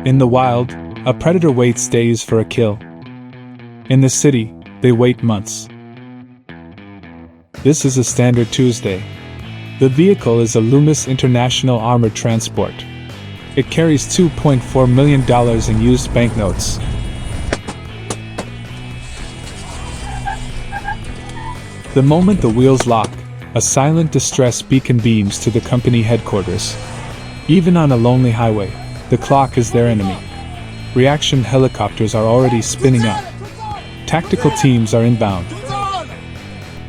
In the wild, a predator waits days for a kill. In the city, they wait months. This is a standard Tuesday. The vehicle is a Loomis International Armored Transport. It carries $2.4 million in used banknotes. The moment the wheels lock, a silent distress beacon beams to the company headquarters. Even on a lonely highway, the clock is their enemy. Reaction helicopters are already spinning up. Tactical teams are inbound.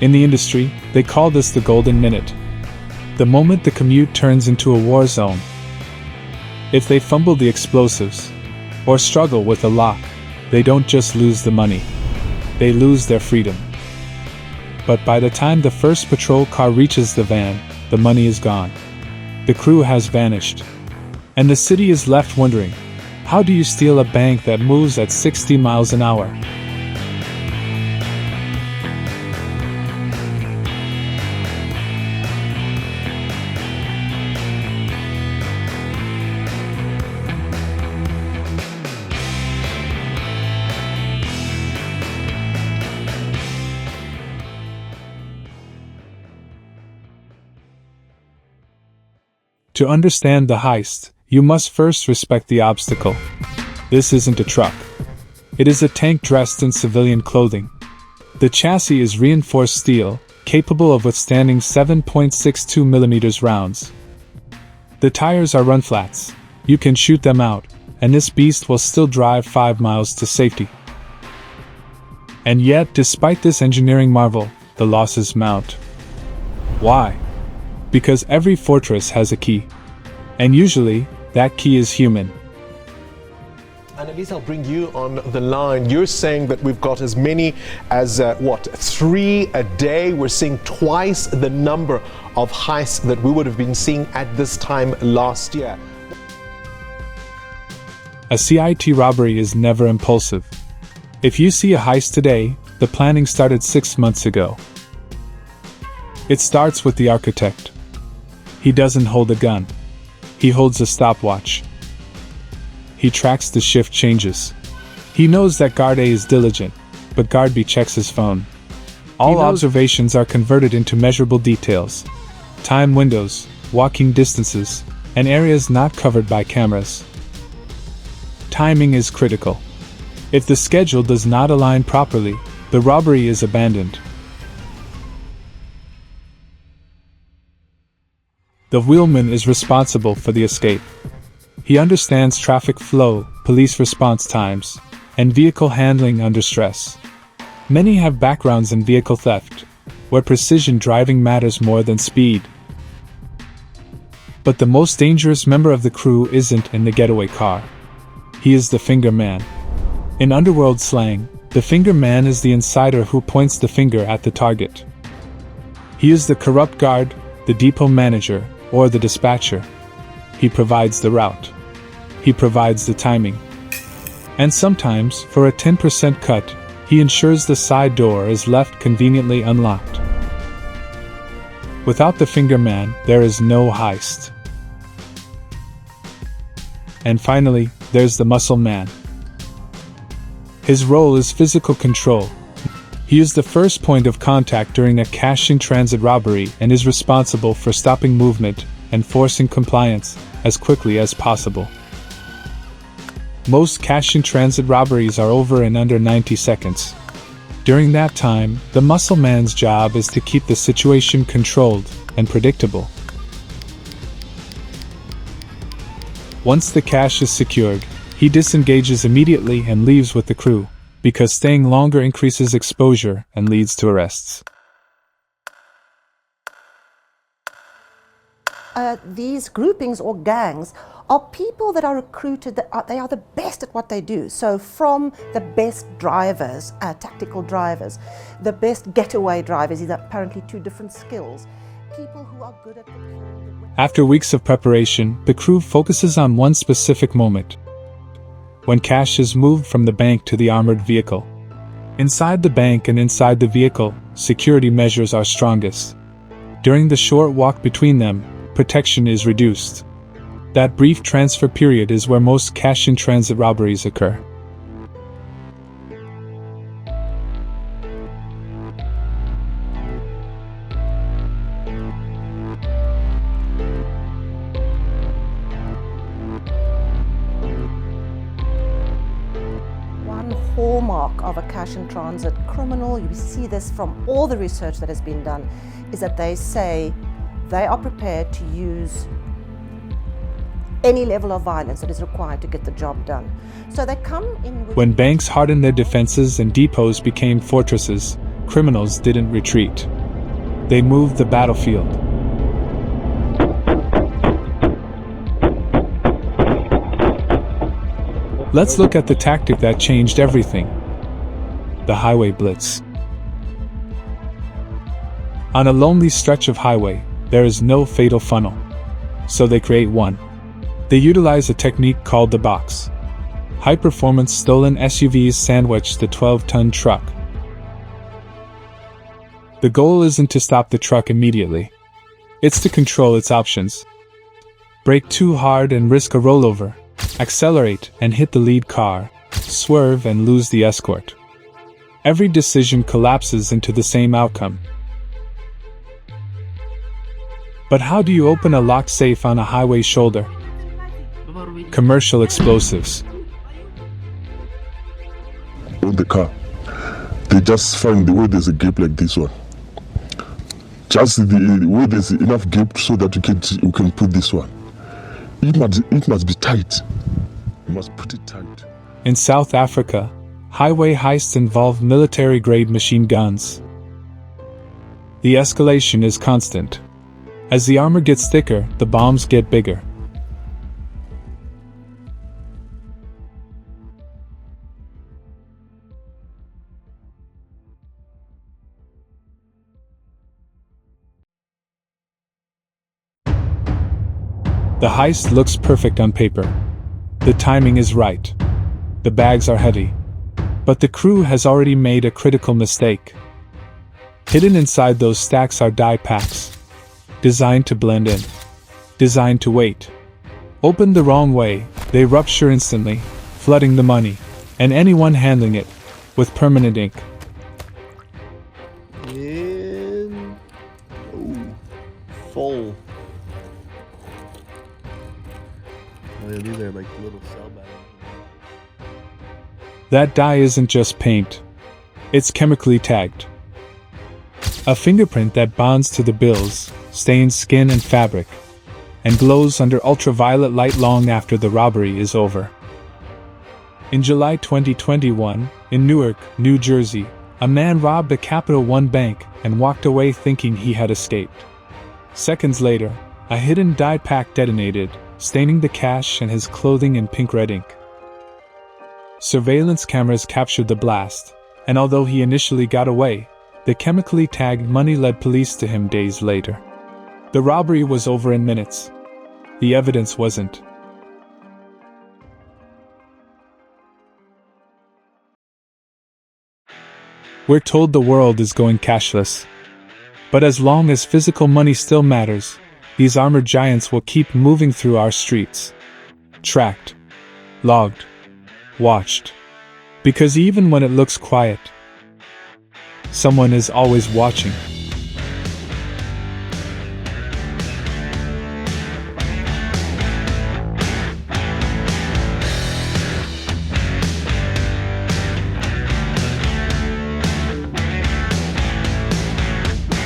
In the industry, they call this the golden minute. The moment the commute turns into a war zone. If they fumble the explosives, or struggle with the lock, they don't just lose the money. They lose their freedom. But by the time the first patrol car reaches the van, the money is gone. The crew has vanished. And the city is left wondering, how do you steal a bank that moves at 60 miles an hour? To understand the heist, you must first respect the obstacle. This isn't a truck. It is a tank dressed in civilian clothing. The chassis is reinforced steel, capable of withstanding 7.62mm rounds. The tires are run flats. You can shoot them out, and this beast will still drive 5 miles to safety. And yet, despite this engineering marvel, the losses mount. Why? Because every fortress has a key. And usually, that key is human. Annalise, I'll bring you on the line. You're saying that we've got as many as, 3 a day? We're seeing twice the number of heists that we would have been seeing at this time last year. A CIT robbery is never impulsive. If you see a heist today, the planning started 6 months ago. It starts with the architect. He doesn't hold a gun. He holds a stopwatch. He tracks the shift changes. He knows that Guard A is diligent, but Guard B checks his phone. All observations are converted into measurable details. Time windows, walking distances, and areas not covered by cameras. Timing is critical. If the schedule does not align properly, the robbery is abandoned. The wheelman is responsible for the escape. He understands traffic flow, police response times, and vehicle handling under stress. Many have backgrounds in vehicle theft, where precision driving matters more than speed. But the most dangerous member of the crew isn't in the getaway car. He is the finger man. In underworld slang, the finger man is the insider who points the finger at the target. He is the corrupt guard, the depot manager, or the dispatcher. He provides the route. He provides the timing. And sometimes, for a 10% cut, he ensures the side door is left conveniently unlocked. Without the finger man, there is no heist. And finally, there's the muscle man. His role is physical control. He is the first point of contact during a cash-in-transit robbery and is responsible for stopping movement and forcing compliance as quickly as possible. Most cash-in-transit robberies are over in under 90 seconds. During that time, the muscle man's job is to keep the situation controlled and predictable. Once the cash is secured, he disengages immediately and leaves with the crew, because staying longer increases exposure and leads to arrests. These groupings or gangs are people that are recruited, they are the best at what they do. So from the best drivers, tactical drivers, the best getaway drivers, these are apparently 2 different skills. People who are good at After weeks of preparation, the crew focuses on one specific moment. When cash is moved from the bank to the armored vehicle. Inside the bank and inside the vehicle, security measures are strongest. During the short walk between them, protection is reduced. That brief transfer period is where most cash-in-transit robberies occur. One hallmark of a cash-in-transit criminal, you see this from all the research that has been done, is that they say they are prepared to use any level of violence that is required to get the job done. So they come in with... When banks hardened their defenses and depots became fortresses, criminals didn't retreat. They moved the battlefield. Let's look at the tactic that changed everything: the highway blitz. On a lonely stretch of highway, there is no fatal funnel. So they create one. They utilize a technique called the box. High-performance stolen SUVs sandwich the 12-ton truck. The goal isn't to stop the truck immediately. It's to control its options. Brake too hard and risk a rollover. Accelerate and hit the lead car. Swerve and lose the escort. Every decision collapses into the same outcome. But how do you open a locked safe on a highway shoulder? Commercial explosives. On the car, they just find the way there's a gap like this one. Just the way there's enough gap so that you can put this one. It must be tight. You must put it tight. In South Africa, highway heists involve military-grade machine guns. The escalation is constant. As the armor gets thicker, the bombs get bigger. The heist looks perfect on paper. The timing is right. The bags are heavy. But the crew has already made a critical mistake. Hidden inside those stacks are die packs. Designed to blend in. Designed to wait. Opened the wrong way, they rupture instantly, flooding the money, and anyone handling it, with permanent ink. And... oh, full. Oh yeah, these are like little cell bags. That dye isn't just paint. It's chemically tagged. A fingerprint that bonds to the bills, stains skin and fabric, and glows under ultraviolet light long after the robbery is over. In July 2021, in Newark, New Jersey, a man robbed a Capital One bank and walked away thinking he had escaped. Seconds later, a hidden dye pack detonated, staining the cash and his clothing in pink-red ink. Surveillance cameras captured the blast, and although he initially got away, the chemically tagged money led police to him days later. The robbery was over in minutes. The evidence wasn't. We're told the world is going cashless. But as long as physical money still matters, these armored giants will keep moving through our streets. Tracked. Logged. Watched. Because even when it looks quiet, someone is always watching.